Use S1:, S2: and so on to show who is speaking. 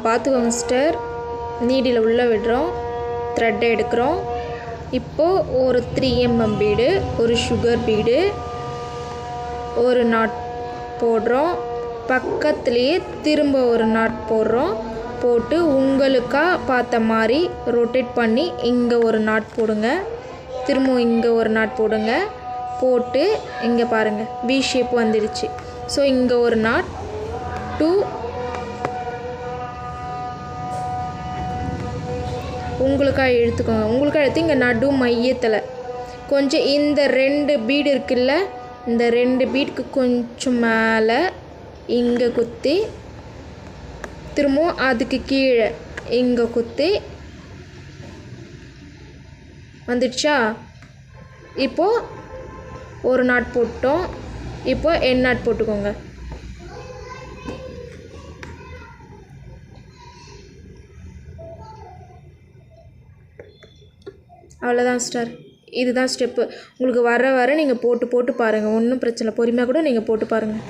S1: பார்த்துக்கோங்க sister. Needle உள்ளே விடுறோம், த்ரெட்டை எடுக்கிறோம். இப்போது ஒரு 3 mm பீடு, ஒரு சுகர் பீடு, ஒரு நாட் போடுறோம். பக்கத்துலேயே திரும்ப ஒரு நாட் போடுறோம். போட்டு உங்களுக்காக பார்த்த மாதிரி ரொட்டேட் பண்ணி இங்கே ஒரு நாட் போடுங்க. திரும்ப இங்கே ஒரு நாட் போடுங்க. போட்டு இங்கே பாருங்கள் வி ஷேப் வந்துடுச்சு. ஸோ இங்கே ஒரு நாட் 2 உங்களுக்காக எடுத்துக்கோங்க. உங்களுக்காக எடுத்து இங்கே நடு மையத்தில் கொஞ்சம் இந்த 2 பீடு இருக்குல்ல, இந்த 2 பீடுக்கு கொஞ்சம் மேலே இங்கே குத்தி, திரும்பவும் அதுக்கு கீழே இங்கே குத்தி வந்துடுச்சா? இப்போது ஒரு நாட் போட்டோம். இப்போ என் நாட் போட்டுக்கோங்க. அவ்வளோதான் சிஸ்டர். இதுதான் ஸ்டெப்பு. உங்களுக்கு வர நீங்கள் போட்டு பாருங்கள். ஒன்றும் பிரச்சனை இல்லை. பொறுமையாக கூட நீங்கள் போட்டு பாருங்கள்.